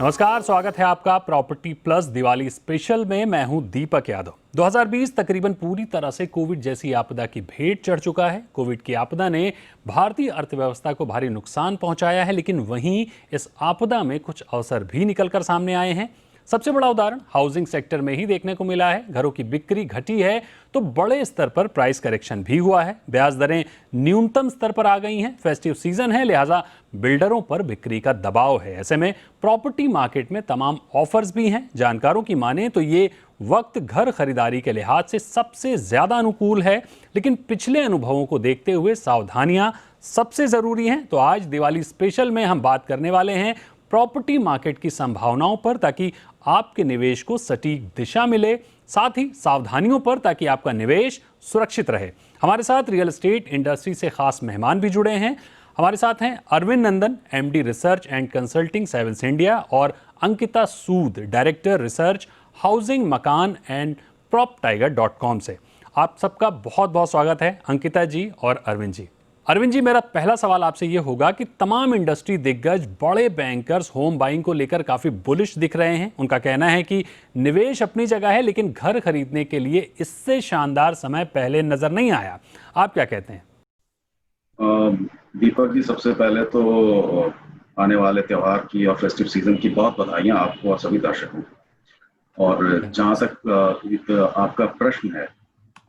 नमस्कार, स्वागत है आपका प्रॉपर्टी प्लस दिवाली स्पेशल में। मैं हूं दीपक यादव। 2020 तकरीबन पूरी तरह से कोविड जैसी आपदा की भेंट चढ़ चुका है। कोविड की आपदा ने भारतीय अर्थव्यवस्था को भारी नुकसान पहुंचाया है, लेकिन वहीं इस आपदा में कुछ अवसर भी निकलकर सामने आए हैं। सबसे बड़ा उदाहरण हाउसिंग सेक्टर में ही देखने को मिला है। घरों की बिक्री घटी है तो बड़े स्तर पर प्राइस करेक्शन भी हुआ है। ब्याज दरें न्यूनतम स्तर पर आ गई हैं। फेस्टिव सीजन है, लिहाजा बिल्डरों पर बिक्री का दबाव है। ऐसे में प्रॉपर्टी मार्केट में तमाम ऑफर्स भी हैं। जानकारों की माने तो ये वक्त घर खरीदारी के लिहाज से सबसे ज्यादा अनुकूल है, लेकिन पिछले अनुभवों को देखते हुए सावधानियां सबसे जरूरी हैं। तो आज दिवाली स्पेशल में हम बात करने वाले हैं प्रॉपर्टी मार्केट की संभावनाओं पर, ताकि आपके निवेश को सटीक दिशा मिले, साथ ही सावधानियों पर ताकि आपका निवेश सुरक्षित रहे। हमारे साथ रियल एस्टेट इंडस्ट्री से खास मेहमान भी जुड़े हैं। हमारे साथ हैं Arvind Nandan, MD research and consulting Savills India, और Ankita Sood, director research Housing Makaan and proptiger.com से। आप सबका बहुत बहुत स्वागत है, अंकिता जी और अरविंद जी। अरविंद जी, मेरा पहला सवाल आपसे ये होगा कि तमाम इंडस्ट्री दिग्गज, बड़े बैंकर्स होम बाइंग को लेकर काफी बुलिश दिख रहे हैं। उनका कहना है कि निवेश अपनी जगह है, लेकिन घर खरीदने के लिए इससे शानदार समय पहले नजर नहीं आया। आप क्या कहते हैं? दीपक जी, सबसे पहले तो आने वाले त्यौहार की और फेस्टिव सीजन की बहुत बधाइयां आपको और सभी दर्शकों को। और जहां तक आपका प्रश्न है,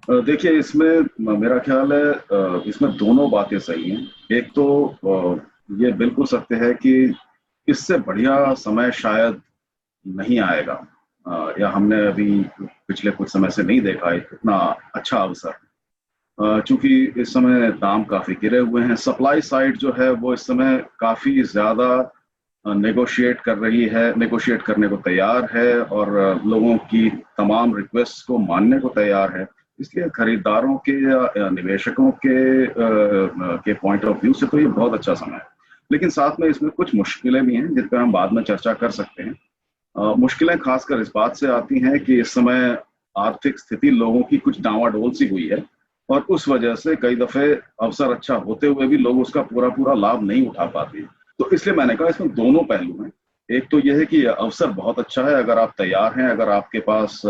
देखिए, इसमें मेरा ख्याल है इसमें दोनों बातें सही हैं। एक तो ये बिल्कुल सत्य है कि इससे बढ़िया समय शायद नहीं आएगा, या हमने अभी पिछले कुछ समय से नहीं देखा इतना अच्छा अवसर। चूंकि इस समय दाम काफी गिरे हुए हैं, सप्लाई साइड जो है वो इस समय काफी ज्यादा नेगोशिएट करने को तैयार है, और लोगों की तमाम रिक्वेस्ट को मानने को तैयार है। इसलिए खरीदारों के या निवेशकों के पॉइंट ऑफ व्यू से तो ये बहुत अच्छा समय है। लेकिन साथ में इसमें कुछ मुश्किलें भी हैं जिन पर हम बाद में चर्चा कर सकते हैं। मुश्किलें खासकर इस बात से आती हैं कि इस समय आर्थिक स्थिति लोगों की कुछ डांवाडोल सी हुई है, और उस वजह से कई दफे अवसर अच्छा होते हुए भी लोग उसका पूरा लाभ नहीं उठा पाते। तो इसलिए मैंने कहा इसमें दोनों पहलू हैं। एक तो यह है कि अवसर बहुत अच्छा है, अगर आप तैयार हैं, अगर आपके पास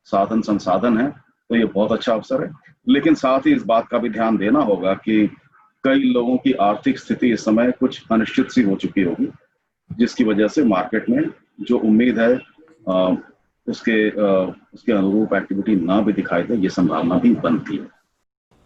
साधन संसाधन है तो ये बहुत अच्छा अवसर है। लेकिन साथ ही इस बात का भी ध्यान देना होगा कि कई लोगों की आर्थिक स्थिति इस समय कुछ अनिश्चित सी हो चुकी होगी, जिसकी वजह से मार्केट में जो उम्मीद है उसके अनुरूप एक्टिविटी ना भी दिखाई दे, ये संभावना भी बनती है।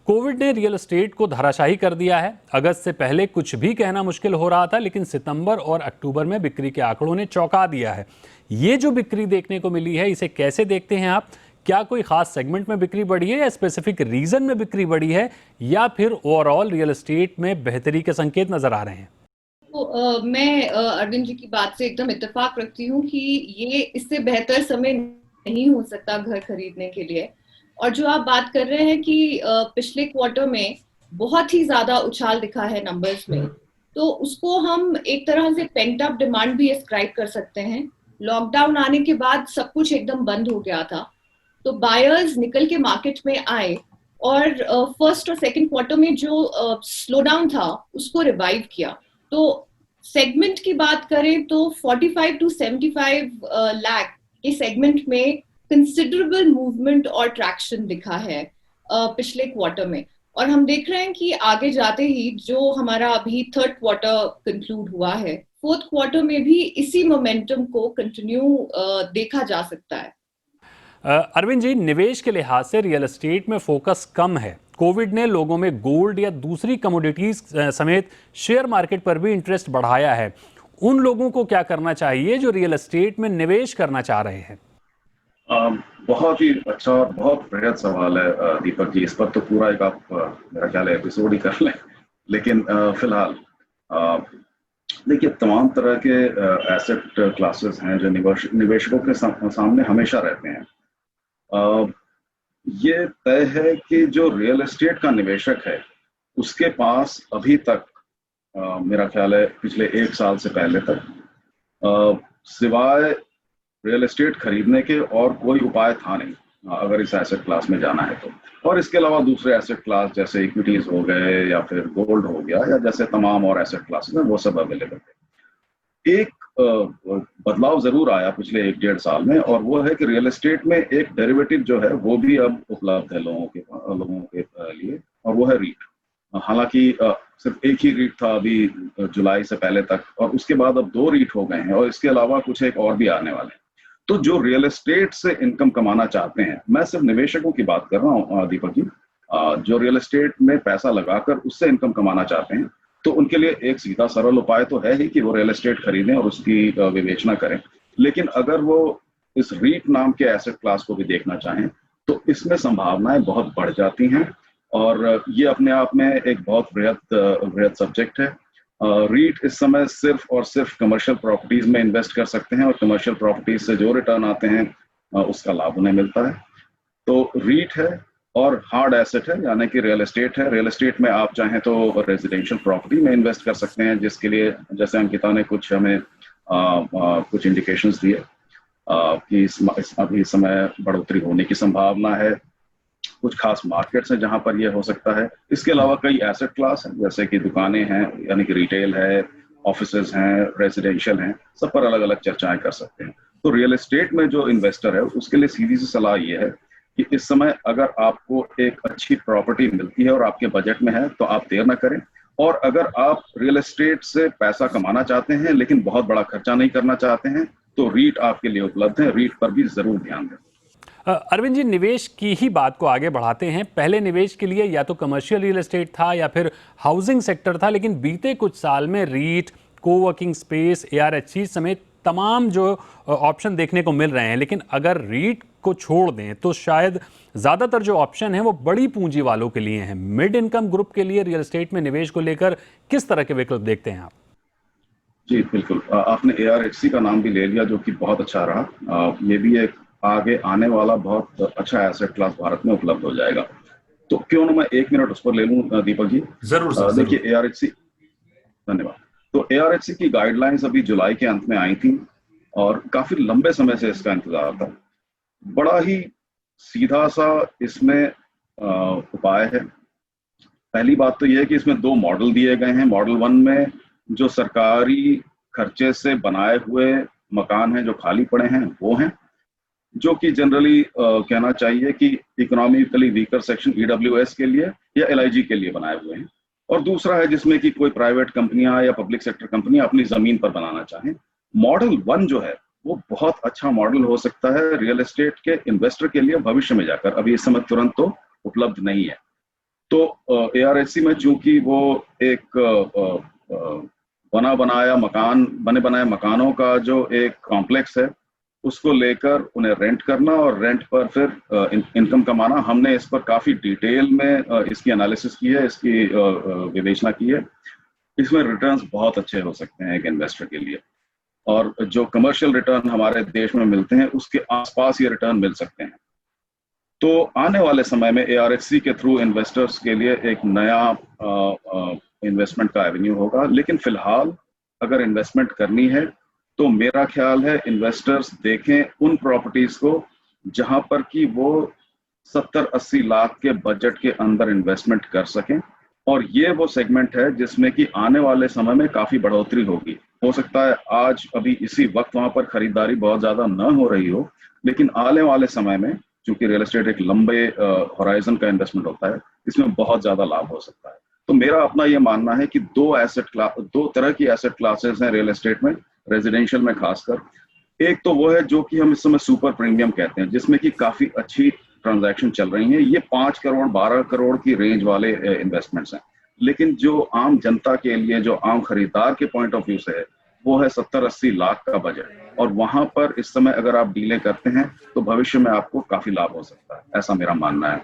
कोविड ने रियल एस्टेट को धराशायी कर दिया है। अगस्त से पहले कुछ भी कहना मुश्किल हो रहा था, लेकिन सितंबर और अक्टूबर में बिक्री के आंकड़ों ने चौंका दिया है। ये जो बिक्री देखने को मिली है, इसे कैसे देखते हैं आप? क्या कोई खास सेगमेंट में बिक्री बढ़ी है, या स्पेसिफिक रीजन में बिक्री बढ़ी है, या फिर ओवरऑल रियल एस्टेट में बेहतरी के संकेत नजर आ रहे हैं? तो मैं अरविंद जी की बात से एकदम इत्तेफाक रखती हूँ कि ये इससे बेहतर समय नहीं हो सकता घर खरीदने के लिए। और जो आप बात कर रहे हैं कि पिछले क्वार्टर में बहुत ही ज्यादा उछाल दिखा है नंबर्स में, तो उसको हम एक तरह से पेंट अप डिमांड भी एस्क्राइब कर सकते हैं। लॉकडाउन आने के बाद सब कुछ एकदम बंद हो गया था, तो बायर्स निकल के मार्केट में आए और फर्स्ट और सेकंड क्वार्टर में जो स्लो डाउन था उसको रिवाइव किया। तो सेगमेंट की बात करें तो 45 to 75 लाख के सेगमेंट में कंसिडरेबल मूवमेंट और ट्रैक्शन दिखा है पिछले क्वार्टर में। और हम देख रहे हैं कि आगे जाते ही जो हमारा अभी थर्ड क्वार्टर कंक्लूड हुआ है, फोर्थ क्वार्टर में भी इसी मोमेंटम को कंटिन्यू देखा जा सकता है। अरविंद जी, निवेश के लिहाज से रियल एस्टेट में फोकस कम है। कोविड ने लोगों में गोल्ड या दूसरी कमोडिटीज समेत शेयर मार्केट पर भी इंटरेस्ट बढ़ाया है। उन लोगों को क्या करना चाहिए जो रियल एस्टेट में निवेश करना चाह रहे हैं? बहुत ही अच्छा और बहुत बृहद सवाल है दीपक जी। इस पर तो पूरा एक आप मेरा ख्याल है एपिसोड ही कर लें। लेकिन फिलहाल देखिए, तमाम तरह के एसेट क्लासेस हैं जो निवेशकों के सामने हमेशा रहते हैं। ये तय है कि जो रियल एस्टेट का निवेशक है उसके पास अभी तक मेरा ख्याल है पिछले 1 साल से पहले तक सिवाय रियल एस्टेट खरीदने के और कोई उपाय था नहीं, अगर इस एसेट क्लास में जाना है तो। और इसके अलावा दूसरे एसेट क्लास जैसे इक्विटीज हो गए या फिर गोल्ड हो गया या जैसे तमाम और एसेट क्लासेस हैं, वो सब अवेलेबल है। एक बदलाव जरूर आया पिछले 1-1.5 साल में, और वो है कि रियल एस्टेट में एक डेरिवेटिव जो है वो भी अब उपलब्ध है लोगों के लिए, और वो है रीट। हालांकि सिर्फ एक ही रीट था अभी जुलाई से पहले तक, और उसके बाद अब 2 रीट हो गए हैं, और इसके अलावा कुछ एक और भी आने वाले हैं। तो जो रियल एस्टेट से इनकम कमाना चाहते हैं, मैं सिर्फ निवेशकों की बात कर रहा हूँ दीपक जी, जो रियल एस्टेट में पैसा लगाकर उससे इनकम कमाना चाहते हैं, तो उनके लिए एक सीधा सरल उपाय तो है ही कि वो रियल एस्टेट खरीदें और उसकी विवेचना करें। लेकिन अगर वो इस रीट नाम के एसेट क्लास को भी देखना चाहें, तो इसमें संभावनाएं बहुत बढ़ जाती हैं, और ये अपने आप में एक बहुत बृहद सब्जेक्ट है। रीट इस समय सिर्फ और सिर्फ कमर्शियल प्रॉपर्टीज में इन्वेस्ट कर सकते हैं, और कमर्शियल प्रॉपर्टीज से जो रिटर्न आते हैं उसका लाभ उन्हें मिलता है। तो रीट है और हार्ड एसेट है, यानी कि रियल एस्टेट है। रियल एस्टेट में आप चाहें तो रेजिडेंशियल प्रॉपर्टी में इन्वेस्ट कर सकते हैं, जिसके लिए जैसे अंकिता ने कुछ हमें कुछ इंडिकेशंस दिए कि अभी इस समय बढ़ोतरी होने की संभावना है। कुछ खास मार्केट्स हैं जहां पर यह हो सकता है। इसके अलावा कई एसेट क्लास हैं, जैसे कि दुकानें हैं, यानी कि रिटेल है, ऑफिसेज हैं, रेजिडेंशियल हैं, सब पर अलग अलग चर्चाएं कर सकते हैं। तो रियल एस्टेट में जो इन्वेस्टर है उसके लिए सीधी सी सलाह ये है कि इस समय अगर आपको एक अच्छी प्रॉपर्टी मिलती है और आपके बजट में है, तो आप देर न करें। और अगर आप रियल एस्टेट से पैसा कमाना चाहते हैं लेकिन बहुत बड़ा खर्चा नहीं करना चाहते हैं, तो रीट आपके लिए उपलब्ध है। रीट पर भी जरूर ध्यान दें। अरविंद जी, निवेश की ही बात को आगे बढ़ाते हैं। पहले निवेश के लिए या तो कमर्शियल रियल एस्टेट था या फिर हाउसिंग सेक्टर था, लेकिन बीते कुछ साल में रीट, कोवर्किंग स्पेस, ARHC समेत तमाम जो ऑप्शन देखने को मिल रहे हैं। लेकिन अगर रीट को छोड़ दें तो शायद ज़्यादातर जो ऑप्शन हैं वो बड़ी पूंजी वालों के लिए हैं। मिड इनकम ग्रुप के लिए रियल एस्टेट में निवेश को लेकर किस तरह के विकल्प देखते हैं आप? जी बिल्कुल, आपने ARHC का नाम भी ले लिया, जो कि बहुत अच्छा रहा। ये भी एक आगे आने वाला बहुत अच्छा एसेट क्लास भारत में उपलब्ध हो जाएगा। तो क्यों ना मैं 1 मिनट उस पर ले लूं दीपक जी। जरूर देखिए ARHC, धन्यवाद। तो ARHC की गाइडलाइंस अभी जुलाई के अंत में आई थी, और काफी लंबे समय से इसका इंतजार था। बड़ा ही सीधा सा इसमें उपाय है। पहली बात तो यह है कि इसमें 2 मॉडल दिए गए हैं। मॉडल 1 में जो सरकारी खर्चे से बनाए हुए मकान हैं जो खाली पड़े हैं वो हैं, जो कि जनरली कहना चाहिए कि इकोनॉमिकली वीकर सेक्शन EWS के लिए या LIG के लिए बनाए हुए हैं। और दूसरा है जिसमें कि कोई प्राइवेट कंपनियां या पब्लिक सेक्टर कंपनियां अपनी जमीन पर बनाना चाहें। मॉडल 1 जो है वो बहुत अच्छा मॉडल हो सकता है रियल एस्टेट के इन्वेस्टर के लिए भविष्य में जाकर। अभी इस समय तुरंत तो उपलब्ध नहीं है। तो ARHC में चूंकि वो एक बने बनाए मकानों का जो एक कॉम्प्लेक्स है, उसको लेकर उन्हें रेंट करना और रेंट पर फिर इनकम कमाना, हमने इस पर काफी डिटेल में इसकी एनालिसिस की है, इसकी विवेचना की है। इसमें रिटर्न्स बहुत अच्छे हो सकते हैं एक इन्वेस्टर के लिए, और जो कमर्शियल रिटर्न हमारे देश में मिलते हैं उसके आसपास ये रिटर्न मिल सकते हैं। तो आने वाले समय में ARHC के थ्रू इन्वेस्टर्स के लिए एक नया इन्वेस्टमेंट का एवेन्यू होगा। लेकिन फिलहाल अगर इन्वेस्टमेंट करनी है तो मेरा ख्याल है इन्वेस्टर्स देखें उन प्रॉपर्टीज को जहां पर कि वो 70-80 लाख के बजट के अंदर इन्वेस्टमेंट कर सकें, और ये वो सेगमेंट है जिसमें कि आने वाले समय में काफी बढ़ोतरी होगी। हो सकता है आज अभी इसी वक्त वहां पर खरीदारी बहुत ज्यादा न हो रही हो, लेकिन आने वाले समय में चूंकि रियल एस्टेट एक लंबे होराइजन का इन्वेस्टमेंट होता है, इसमें बहुत ज्यादा लाभ हो सकता है। तो मेरा अपना ये मानना है कि 2 तरह की एसेट क्लासेस हैं रियल एस्टेट में, रेजिडेंशियल में खासकर। एक तो वो है जो कि हम इस समय सुपर प्रीमियम कहते हैं, जिसमें कि काफी अच्छी ट्रांजैक्शन चल रही हैं। ये 5 करोड़ 12 करोड़ की रेंज वाले इन्वेस्टमेंट्स हैं। लेकिन जो आम जनता के लिए, जो आम खरीदार के पॉइंट ऑफ व्यू से है, वो है 70-80 लाख का बजट, और वहां पर इस समय अगर आप डीलें करते हैं तो भविष्य में आपको काफी लाभ हो सकता है, ऐसा मेरा मानना है।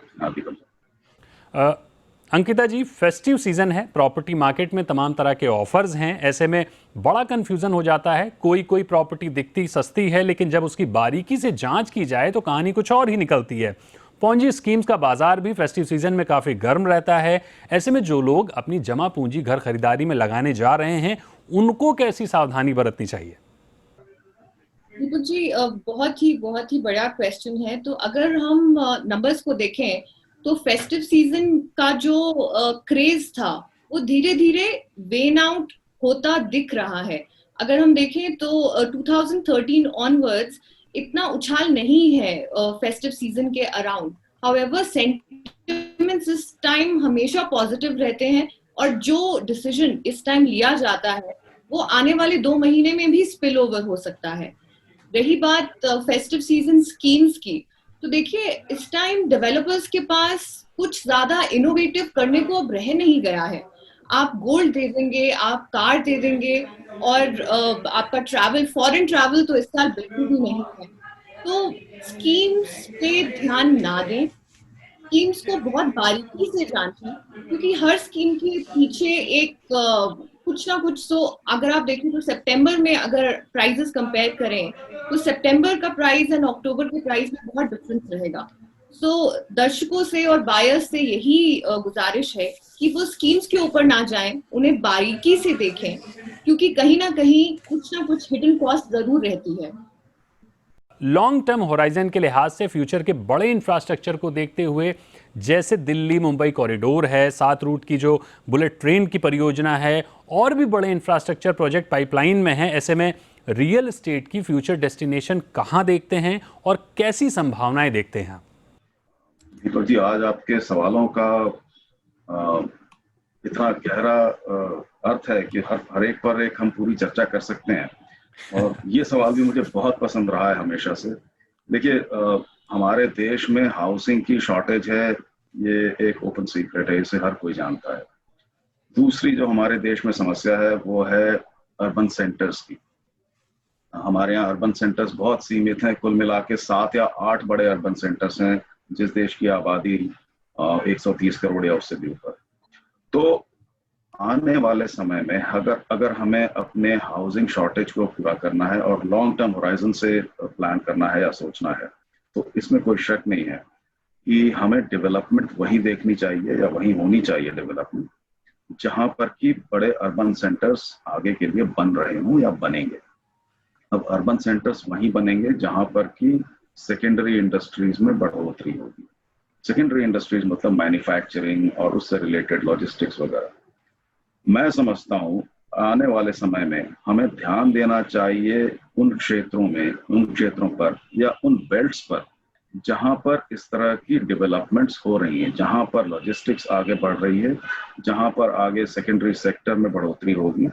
अंकिता जी, फेस्टिव सीजन है, प्रॉपर्टी मार्केट में तमाम तरह के ऑफर्स हैं। ऐसे में बड़ा कंफ्यूजन हो जाता है। कोई प्रॉपर्टी दिखती सस्ती है, लेकिन जब उसकी बारीकी से जांच की जाए तो कहानी कुछ और ही निकलती है। पॉन्जी स्कीम्स का बाजार भी फेस्टिव सीजन में काफी गर्म रहता है। ऐसे में जो लोग अपनी जमा पूंजी घर खरीदारी में लगाने जा रहे हैं, उनको कैसी सावधानी बरतनी चाहिए? दीपक जी, बहुत ही बड़ा क्वेश्चन है। तो अगर हम नंबर्स को देखें तो फेस्टिव सीजन का जो क्रेज था वो धीरे धीरे वेन आउट होता दिख रहा है। अगर हम देखें तो 2013 ऑनवर्ड्स इतना उछाल नहीं है फेस्टिव सीजन के अराउंड। हाउएवर सेंटिमेंट्स इस टाइम हमेशा पॉजिटिव रहते हैं, और जो डिसीजन इस टाइम लिया जाता है वो आने वाले 2 महीने में भी स्पिल ओवर हो सकता है। रही बात फेस्टिव सीजन स्कीम्स की, तो देखिए इस टाइम डेवलपर्स के पास कुछ ज्यादा इनोवेटिव करने को अब रह नहीं गया है। आप गोल्ड दे देंगे, आप कार दे देंगे, और आपका ट्रैवल, फॉरेन ट्रैवल तो इस साल बिल्कुल भी नहीं है। तो स्कीम्स पे ध्यान ना दें, स्कीम्स को बहुत बारीकी से जांचें, क्योंकि हर स्कीम के पीछे एक कुछ ना कुछ, तो अगर आप देखें तो सितंबर में अगर प्राइसेस कंपेयर करें तो सितंबर का प्राइस एंड अक्टूबर के प्राइस में बहुत डिफरेंस रहेगा। सो दर्शकों से और बायर्स से यही गुजारिश है कि वो स्कीम्स के ऊपर ना जाएं, उन्हें बारीकी से देखें, क्योंकि कहीं ना कुछ हिडन कॉस्ट जरूर रहती है। लॉन्ग टर्म होराइजन के लिहाज से फ्यूचर के बड़े इंफ्रास्ट्रक्चर को देखते हुए, जैसे दिल्ली मुंबई कॉरिडोर है, 7 रूट की जो बुलेट ट्रेन की परियोजना है, और भी बड़े इंफ्रास्ट्रक्चर प्रोजेक्ट पाइपलाइन में हैं, ऐसे में रियल एस्टेट की फ्यूचर डेस्टिनेशन कहां देखते हैं और कैसी संभावनाएं देखते हैं? दीपक जी, आज आपके सवालों का इतना गहरा अर्थ है कि हर एक पर एक हम पूरी चर्चा कर सकते हैं। और ये सवाल भी मुझे बहुत पसंद रहा है हमेशा से। देखिए, हमारे देश में हाउसिंग की शॉर्टेज है, ये एक ओपन सीक्रेट है, इसे हर कोई जानता है। दूसरी जो हमारे देश में समस्या है वो है अर्बन सेंटर्स की। हमारे यहाँ अर्बन सेंटर्स बहुत सीमित हैं, कुल मिला के 7 या 8 बड़े अर्बन सेंटर्स हैं जिस देश की आबादी 130 करोड़ या उससे भी ऊपर। तो आने वाले समय में अगर हमें अपने हाउसिंग शॉर्टेज को पूरा करना है और लॉन्ग टर्म होराइजन से प्लान करना है या सोचना है, तो इसमें कोई शक नहीं है कि हमें डेवलपमेंट वहीं देखनी चाहिए या वहीं होनी चाहिए डेवलपमेंट जहां पर कि बड़े अर्बन सेंटर्स आगे के लिए बन रहे हों या बनेंगे। अब अर्बन सेंटर्स वहीं बनेंगे जहां पर कि सेकेंडरी इंडस्ट्रीज में बढ़ोतरी होगी। सेकेंडरी इंडस्ट्रीज मतलब मैन्युफैक्चरिंग और उससे रिलेटेड लॉजिस्टिक्स वगैरह। मैं समझता हूँ आने वाले समय में हमें ध्यान देना चाहिए उन क्षेत्रों पर या उन बेल्ट्स पर जहां पर इस तरह की डेवलपमेंट्स हो रही हैं, जहां पर लॉजिस्टिक्स आगे बढ़ रही है, जहां पर आगे सेकेंडरी सेक्टर में बढ़ोतरी होगी।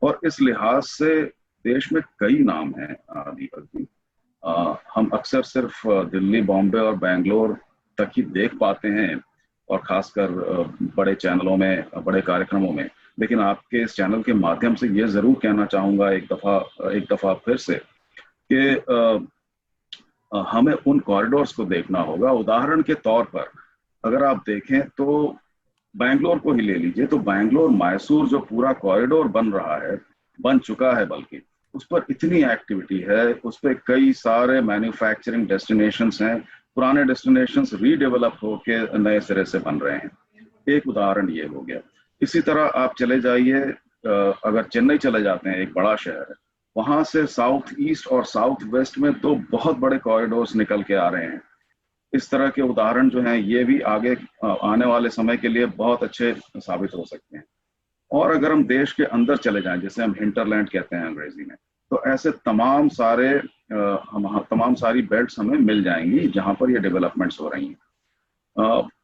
और इस लिहाज से देश में कई नाम हैं दीपक जी। हम अक्सर सिर्फ दिल्ली, बॉम्बे और बेंगलोर तक ही देख पाते हैं, और खासकर बड़े चैनलों में, बड़े कार्यक्रमों में। लेकिन आपके इस चैनल के माध्यम से ये जरूर कहना चाहूंगा एक दफा फिर से कि हमें उन कॉरिडोर्स को देखना होगा। उदाहरण के तौर पर अगर आप देखें तो बैंगलोर को ही ले लीजिए, तो बैंगलोर मैसूर जो पूरा कॉरिडोर बन चुका है, बल्कि उस पर इतनी एक्टिविटी है, उस पर कई सारे मैन्युफैक्चरिंग डेस्टिनेशंस हैं, पुराने डेस्टिनेशंस रीडेवलप होके नए सिरे से बन रहे हैं। एक उदाहरण ये हो गया। इसी तरह आप चले जाइए, अगर चेन्नई चले जाते हैं, एक बड़ा शहर है, वहां से साउथ ईस्ट और साउथ वेस्ट में 2 बहुत बड़े कॉरिडोर्स निकल के आ रहे हैं। इस तरह के उदाहरण जो हैं ये भी आगे आने वाले समय के लिए बहुत अच्छे साबित हो सकते हैं। और अगर हम देश के अंदर चले जाएं, जिसे हम हिंटरलैंड कहते हैं अंग्रेजी में, तो ऐसे तमाम तमाम सारी बेल्ट्स हमें मिल जाएंगी जहां पर ये डेवलपमेंट्स हो रही हैं।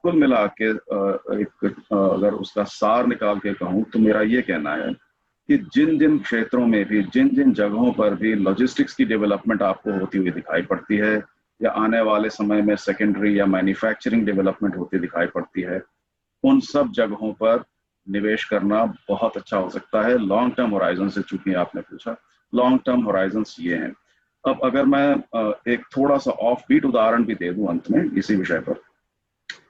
कुल मिला के अगर उसका सार निकाल के कहूँ तो मेरा ये कहना है कि जिन जिन क्षेत्रों में भी, जिन जिन जगहों पर भी लॉजिस्टिक्स की डेवलपमेंट आपको होती हुई दिखाई पड़ती है, या आने वाले समय में सेकेंडरी या मैन्युफैक्चरिंग डेवलपमेंट होती दिखाई पड़ती है, उन सब जगहों पर निवेश करना बहुत अच्छा हो सकता है लॉन्ग टर्म होराइजन से। चूंकि आपने पूछा, लॉन्ग टर्म होराइजन्स ये हैं। अब अगर मैं एक थोड़ा सा ऑफ बीट उदाहरण भी दे दूं अंत में इसी विषय पर,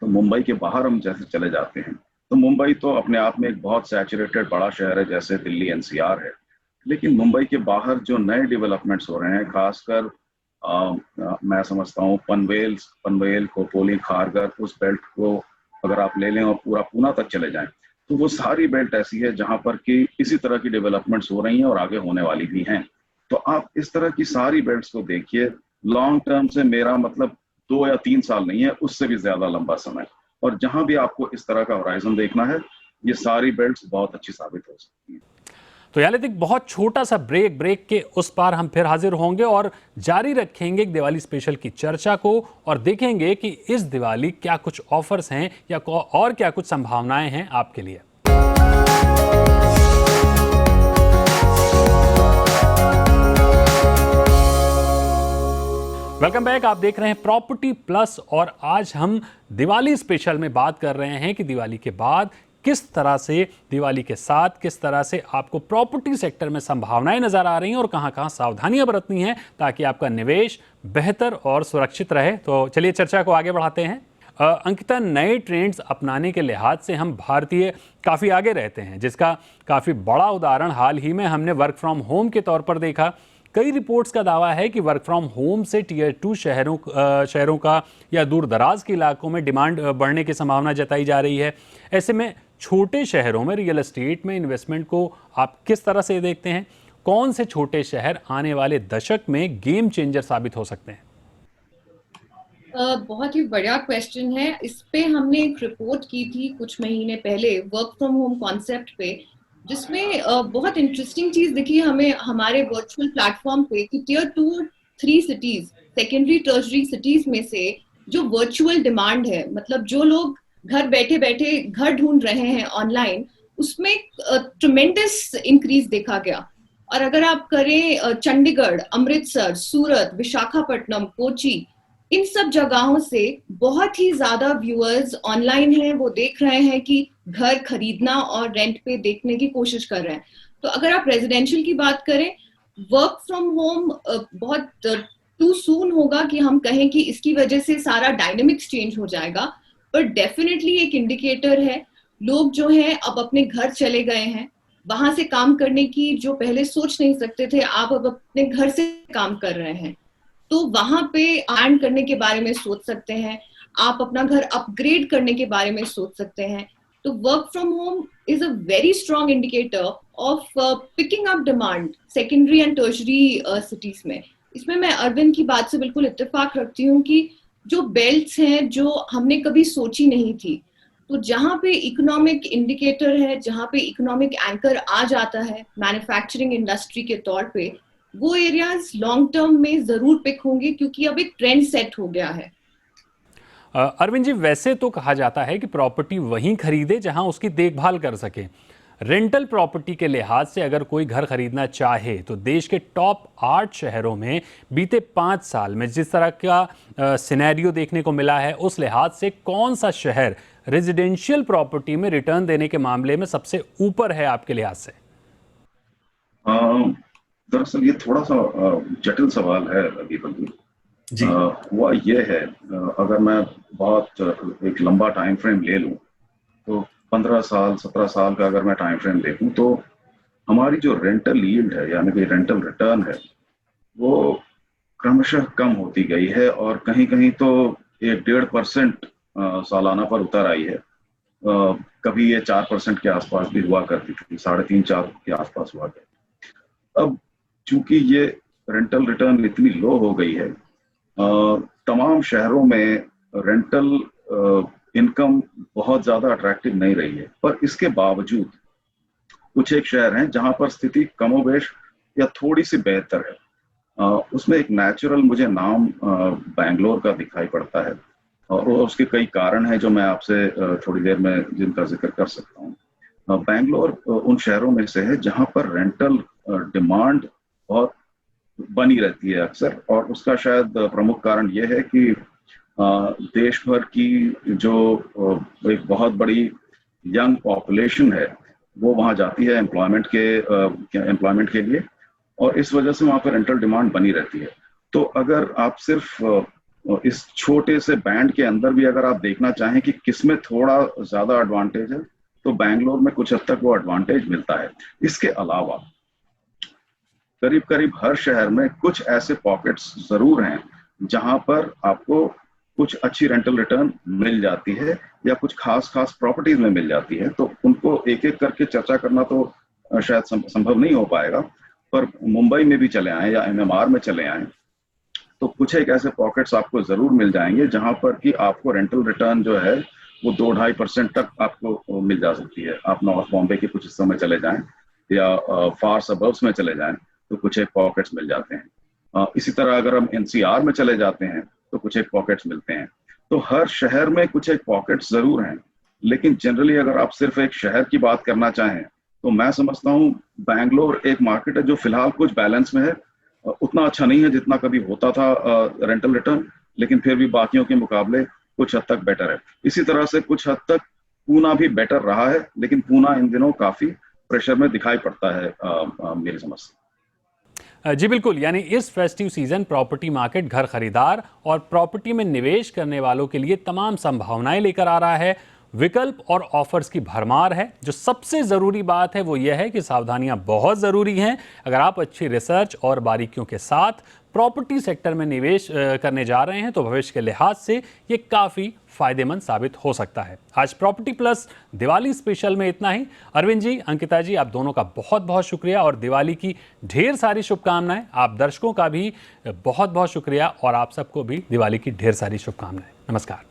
तो मुंबई के बाहर हम जैसे चले जाते हैं, तो मुंबई तो अपने आप में एक बहुत सैचुरेटेड बड़ा शहर है, जैसे दिल्ली एनसीआर है। लेकिन मुंबई के बाहर जो नए डेवलपमेंट्स हो रहे हैं, खासकर मैं समझता हूँ पनवेल, खोपोली, खारघर, उस बेल्ट को अगर आप ले लें और पूरा पूना तक चले जाएं, तो वो सारी बेल्ट ऐसी है जहां पर कि इसी तरह की डेवलपमेंट्स हो रही हैं और आगे होने वाली भी हैं। तो आप इस तरह की सारी बेल्ट्स को देखिए। लॉन्ग टर्म से मेरा मतलब 2 या 3 साल नहीं है, उससे भी ज्यादा लंबा समय। और जहां भी आपको इस तरह का होराइजन देखना है, ये सारी बेल्ट्स बहुत अच्छी साबित हो सकती हैं। तो यानी एक बहुत छोटा सा ब्रेक के उस पार हम फिर हाजिर होंगे और जारी रखेंगे दिवाली स्पेशल की चर्चा को और देखेंगे कि इस दिवाली क्या कुछ ऑफर्स हैं या और क्या कुछ संभावनाएं हैं आपके लिए। वेलकम बैक, आप देख रहे हैं प्रॉपर्टी प्लस और आज हम दिवाली स्पेशल में बात कर रहे हैं कि दिवाली के बाद किस तरह से दिवाली के साथ किस तरह से आपको प्रॉपर्टी सेक्टर में संभावनाएं नजर आ रही हैं और कहां-कहां सावधानियां बरतनी हैं ताकि आपका निवेश बेहतर और सुरक्षित रहे। तो चलिए चर्चा को आगे बढ़ाते हैं। अंकिता, नए ट्रेंड्स अपनाने के लिहाज से हम भारतीय काफ़ी आगे रहते हैं, जिसका काफ़ी बड़ा उदाहरण हाल ही में हमने वर्क फ्रॉम होम के तौर पर देखा। कई रिपोर्ट्स का दावा है कि वर्क फ्रॉम होम से टीयर 2 शहरों का या दूर दराज के इलाकों में डिमांड बढ़ने की संभावना जताई जा रही है। ऐसे में छोटे शहरों में रियल एस्टेट में इन्वेस्टमेंट को आप किस तरह से देखते हैं? कौन से छोटे शहर आने वाले दशक में गेम चेंजर साबित हो सकते हैं? बहुत ही बढ़िया क्वेश्चन है। इस पे हमने एक रिपोर्ट की थी कुछ महीने पहले वर्क फ्रॉम होम कॉन्सेप्ट पे, जिसमें बहुत इंटरेस्टिंग चीज दिखी हमें हमारे वर्चुअल प्लेटफॉर्म पे कि टियर 2 और 3 सिटीज, सेकेंडरी टर्शरी सिटीज में से जो वर्चुअल डिमांड है, मतलब जो लोग घर बैठे बैठे घर ढूंढ रहे हैं ऑनलाइन, उसमें ट्रेमेंडस इंक्रीज देखा गया। और अगर आप करें चंडीगढ़, अमृतसर, सूरत, विशाखापट्टनम, कोची, इन सब जगहों से बहुत ही ज्यादा व्यूअर्स ऑनलाइन हैं, वो देख रहे हैं कि घर खरीदना और रेंट पे देखने की कोशिश कर रहे हैं। तो अगर आप रेजिडेंशियल की बात करें, वर्क फ्रॉम होम बहुत टू सून होगा कि हम कहें कि इसकी वजह से सारा डायनेमिक्स चेंज हो जाएगा, पर डेफिनेटली एक इंडिकेटर है। लोग जो हैं अब अपने घर चले गए हैं, वहां से काम करने की जो पहले सोच नहीं सकते थे, आप अब अपने घर से काम कर रहे हैं, तो वहां पे अर्न करने के बारे में सोच सकते हैं, आप अपना घर अपग्रेड करने के बारे में सोच सकते हैं। तो work from home is a very strong indicator of picking up demand secondary and tertiary cities में। इसमें मैं अरविंद की बात से बिल्कुल इत्तेफाक रखती हूँ कि जो बेल्ट्स हैं जो हमने कभी सोची नहीं थी, तो जहां पे इकोनॉमिक इंडिकेटर है, जहां पे इकोनॉमिक एंकर आ जाता है मैन्युफैक्चरिंग इंडस्ट्री के तौर पे, वो एरियाज लॉन्ग टर्म में जरूर पिक होंगे क्योंकि अब एक ट्रेंड सेट हो गया है। अरविंद जी, वैसे तो कहा जाता है कि प्रॉपर्टी वहीं खरीदे जहां उसकी देखभाल कर सके। रेंटल प्रॉपर्टी के लिहाज से अगर कोई घर खरीदना चाहे तो देश के टॉप 8 शहरों में बीते 5 साल में जिस तरह का सिनेरियो देखने को मिला है, उस लिहाज से कौन सा शहर रेजिडेंशियल प्रॉपर्टी में रिटर्न देने के मामले में सबसे ऊपर है आपके लिहाज से? दरअसल ये थोड़ा सा जटिल सवाल है दीपक जी। वह ये है, अगर मैं बहुत एक लंबा टाइम फ्रेम ले लूं तो 15 साल 17 साल का अगर मैं टाइम फ्रेम देखूं तो हमारी जो रेंटल यील्ड है यानी कि रेंटल रिटर्न है वो क्रमशः कम होती गई है और कहीं कहीं तो 1.5% सालाना पर उतर आई है। कभी ये 4% के आसपास भी हुआ करती थी, 3.5-4 के आसपास हुआ करती। अब चूंकि ये रेंटल रिटर्न इतनी लो हो गई है, तमाम शहरों में रेंटल इनकम बहुत ज्यादा अट्रैक्टिव नहीं रही है, पर इसके बावजूद कुछ एक शहर हैं जहां पर स्थिति कमोबेश या थोड़ी सी बेहतर है। उसमें एक नेचुरल मुझे नाम बैंगलोर का दिखाई पड़ता है और उसके कई कारण हैं जो मैं आपसे थोड़ी देर में जिनका जिक्र कर सकता हूँ। बैंगलोर उन शहरों में से है जहां पर रेंटल डिमांड बहुत बनी रहती है अक्सर, और उसका शायद प्रमुख कारण यह है कि देश भर की जो एक बहुत बड़ी यंग पॉपुलेशन है वो वहाँ जाती है एम्प्लॉयमेंट के लिए, और इस वजह से वहाँ पर रेंटल डिमांड बनी रहती है। तो अगर आप सिर्फ इस छोटे से बैंड के अंदर भी अगर आप देखना चाहें कि किसमें थोड़ा ज्यादा एडवांटेज है, तो बैंगलोर में कुछ हद तक वो एडवांटेज मिलता है। इसके अलावा करीब करीब हर शहर में कुछ ऐसे पॉकेट्स जरूर हैं जहां पर आपको कुछ अच्छी रेंटल रिटर्न मिल जाती है या कुछ खास प्रॉपर्टीज में मिल जाती है। तो उनको एक एक करके चर्चा करना तो शायद संभव नहीं हो पाएगा, पर मुंबई में भी चले आए या MMR में चले आए तो कुछ एक ऐसे पॉकेट्स आपको जरूर मिल जाएंगे जहां पर कि आपको रेंटल रिटर्न जो है वो 2-2.5% तक आपको मिल जा सकती है। आप नॉर्थ बॉम्बे के कुछ हिस्सों में चले जाएं या फार सबर्ब्स में चले जाएं तो कुछ एक पॉकेट्स मिल जाते हैं। इसी तरह अगर हम एनसीआर में चले जाते हैं तो कुछ एक पॉकेट्स मिलते हैं। तो हर शहर में कुछ एक पॉकेट्स जरूर हैं, लेकिन जनरली अगर आप सिर्फ एक शहर की बात करना चाहें तो मैं समझता हूँ बैंगलोर एक मार्केट है जो फिलहाल कुछ बैलेंस में है। उतना अच्छा नहीं है जितना कभी होता था रेंटल रिटर्न, लेकिन फिर भी बाकियों के मुकाबले कुछ हद तक बेटर है। इसी तरह से कुछ हद तक पूना भी बेटर रहा है, लेकिन पूना इन दिनों काफी प्रेशर में दिखाई पड़ता है मेरी समझ से। जी बिल्कुल, यानी इस फेस्टिव सीजन प्रॉपर्टी मार्केट घर खरीदार और प्रॉपर्टी में निवेश करने वालों के लिए तमाम संभावनाएं लेकर आ रहा है। विकल्प और ऑफर्स की भरमार है। जो सबसे ज़रूरी बात है वो यह है कि सावधानियां बहुत ज़रूरी हैं। अगर आप अच्छी रिसर्च और बारीकियों के साथ प्रॉपर्टी सेक्टर में निवेश करने जा रहे हैं तो भविष्य के लिहाज से ये काफ़ी फायदेमंद साबित हो सकता है। आज प्रॉपर्टी प्लस दिवाली स्पेशल में इतना ही। अरविंद जी, अंकिता जी, आप दोनों का बहुत बहुत शुक्रिया और दिवाली की ढेर सारी शुभकामनाएं। आप दर्शकों का भी बहुत बहुत शुक्रिया और आप सबको भी दिवाली की ढेर सारी शुभकामनाएं। नमस्कार।